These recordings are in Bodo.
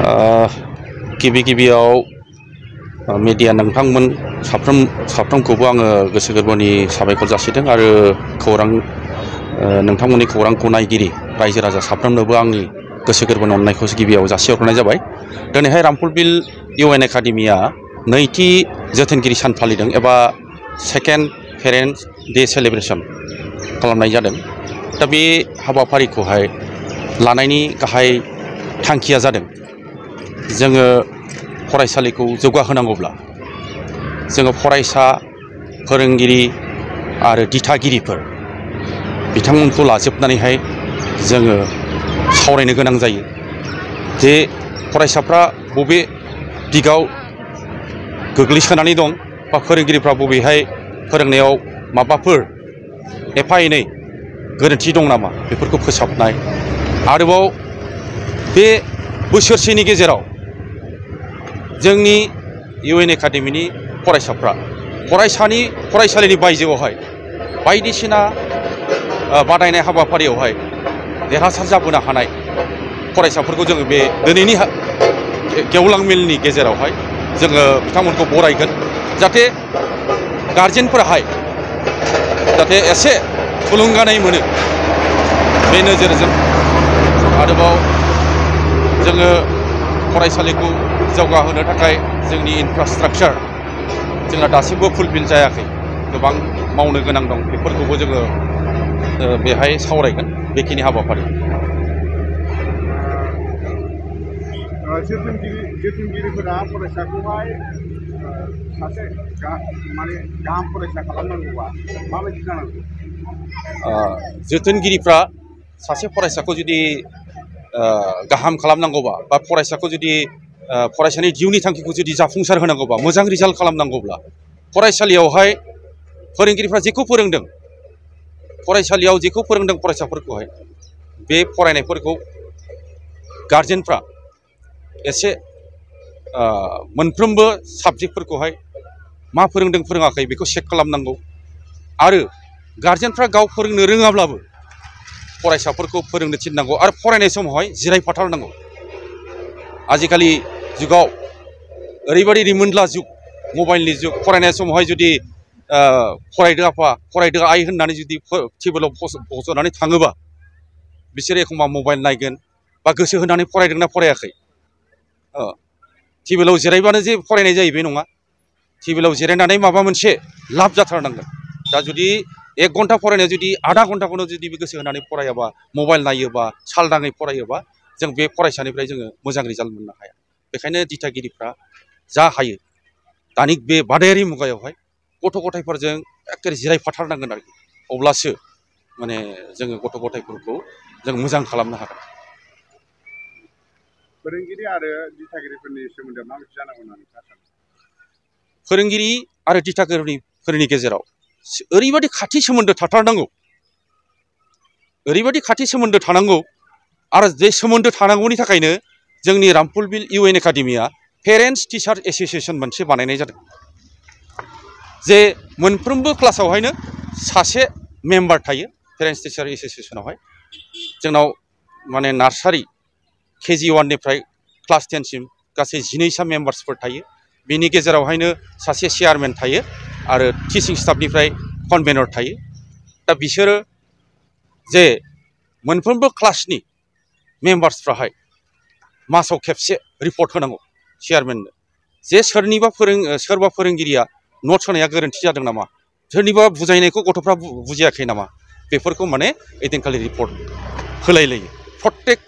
गिबि गिबियाव मीडिया नोंथांमोन साफ्रोमखौबो आङो गोसो गोरबोनि साबायखर जासिदों आरो नोंथांमोननि खौरांखौ नायगिरि रायजो राजा साफ्रोमनोबो आंनि गोसो गोरबोनि अननायखौ गिबियाव जासिहरनाय जाबाय। दिनैहाय रामफलबिल इउएन एकाडेमिया नैथि जोथोनगिरि सान फालिदों एबा सेकेन्ड पेरेन्ट्स डे सेलिब्रेशन खालामनाय जादों। दा बे हाबाफारिखौहाय लानायनि गाहाय थांखिया जादों जोङो फरायसालिखौ जौगाहोनांगौब्ला जोङो फरायसा फोरोंगिरि आरो दिथागिरिफोर बिथांमोनखौ लाजोबनानैहाय जोङो सावरायनो गोनां जायो जे फरायसाफ्रा बबे दिगाव गोग्लैसोनानै दं बा फोरोंगिरिफ्रा बबेहाय फोरोंनायाव माबाफोर एफा एनै गोरोन्थि दं नामा बेफोरखौ फोसाबनाय। आरोबाव बे बोसोरसेनि गेजेराव जोंनि इउएन एकाडेमिनि फरायसाफ्रा फरायसालिनि बायजोआवहाय बायदिसिना बादायनाय हाबाफारियावहाय देरहासार जाबोनो हानाय फरायसाफोरखौ जोङो बे दिनैनि गेवलां मेलनि गेजेरावहाय जोङो बिथांमोनखौ बरायगोन जाहाथे गार्जेनफोराहाय जाहाथे एसे थुलुंगानाय मोनो बे नोजोरजों। आरोबाव जोङो फरायसालिखौ जौगाहोनो थाखाय जोंनि इनफ्रास्ट्राक्चार जोंना दासिमबो फुलफिल जायाखै, गोबां मावनो गोनां दं, बेफोरखौबो जोङो बेहाय सावरायगोन बेखिनि हाबाफारि। जोथोनगिरिफोरा फरायसाखौहाय सासे माने गाहाम फरायसा खालामनांगौबा माबायदि जानांगौ? जोथोनगिरिफ्रा सासे फरायसाखौ जुदि गाहाम खालामनांगौबा बा फरायसाखौ जुदि फरायसानि जिउनि थांखिखौ जुदि जाफुंसार होनांगौबा मोजां रिजाल्ट खालामनांगौब्ला फरायसालियावहाय फोरोंगिरिफ्रा जेखौ फोरोंदों फरायसालियाव जेखौ फोरोंदों फरायसाफोरखौहाय बे फरायनायफोरखौ गार्जेनफ्रा एसे मोनफ्रोमबो साबजेक्टफोरखौहाय मा फोरोंदों फोरोङाखै बेखौ चेक खालामनांगौ। आरो गार्जेनफ्रा गाव फोरोंनो रोङाब्लाबो फरायसाफोरखौ फोरोंनो थिननांगौ आरो फरायनाय समावहाय जिरायफाथारनांगौ। आजिखालि जुगाव ओरैबायदि रिमोनला जुग, मबाइलनि जुग, फरायनाय समावहाय जुदि फरायदो आफा फरायदो आइ होननानै जुदि टेबोलाव फज'नानै थाङोबा बिसोरो एखमबा मबाइल नायगोन बा गोसो होनानै फरायदोंना फरायाखै। टेबोलाव जिरायबानो जे फरायनाय जायो बे नङा, टेबोलाव जिरायनानै माबा मोनसे लाब जाथारनांगोन। दा जुदि 1 घन्टा फरायनायाव जुदि आधा घन्टाखौनो जुदि गोसो होनानै फरायाबा मबाइल नायोबा सालदाङै फरायोबा जों बे फरायसानिफ्राय जोङो मोजां रिजाल्ट मोननो हाया। बेखायनो दिथागिरिफ्रा जा हायो दानि बे बादायारि मुगायावहाय गथ' गथायफोरजों एखेबारे जिरायफाथारनांगोन आरोखि, अब्लासो माने जोङो गथ' गथायफोरखौ जों मोजां खालामनो हागोन। फोरोंगिरि आरो दिथागिरिफोरनि सोमोन्दोआ माबायदि जानांगौ होननानै नोंथाङा सानो? फोरोंगिरि आरो दिथागिरिफोरनि गेजेराव ओरैबायदि खाथि सोमोन्दो थाथारनांगौ, ओरैबायदि खाथि सोमोन्दो थानांगौ। आरो बे सोमोन्दो थानांगौनि थाखायनो जोंनि रामफलबिल इउएन एकाडेमिया पेरेन्टस टिचार एस'सिएशन मोनसे बानायनाय जादों। जे मोनफ्रोमबो क्लासावहायनो सासे मेम्बार थायो पेरेन्टस टिचार एस'सिएशनावहाय। जोंनाव माने नार्सारि केजि 1निफ्राय क्लास 10सिम गासै 12सा मेम्बार्सफोर थायो। बिनि गेजेरावहायनो सासे चेयारमेन थायो आरो टिचिं स्टाफनिफ्राय कनभेनर थायो। दा बिसोरो जे मोनफ्रोमबो क्लासनि मेम्बार्सफ्राहाय मासाव खेबसे रिपर्ट होनांगौ चेयारमेननो, जे सोरबा फोरोंगिरिया नट्स होनाया गोरोन्थि जादों नामा, सोरनिबा बुजायनायखौ गथ'फ्रा बुजियाखै नामा, बेफोरखौ माने ओइदिनखालि रिपर्ट होलायलायो प्रत्येक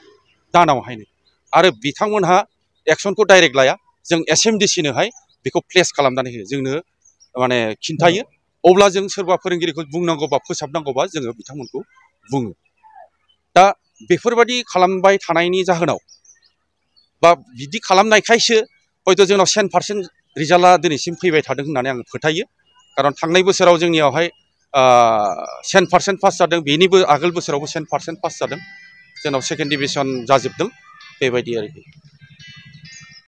दानावहायनो। आरो बिथांमोनहा एक्सनखौ डाइरेक्ट लाया, जों एसएमडिसिनोहाय बेखौ प्लेस खालामनानै होयो, जोंनो माने खिन्थायो। अब्ला जों सोरबा फोरोंगिरिखौ बुंनांगौबा फोसाबनांगौबा जोङो बिथांमोनखौ बुङो। दा बेफोरबायदि खालामबाय थानायनि जाहोनाव बा बिदि खालामनायखायसो हयथ' जोंनाव 100% रिजाल्टआ दिनैसिम फैबाय थादों होननानै आं फोथायो। खारन थांनाय बोसोराव जोंनियावहाय 100% पास जादों, बेनिबो आगोल बोसोरावबो 100% पास जादों, जोंनाव सेकेन्ड डिभिजन जाजोबदों, बेबायदि आरोखि।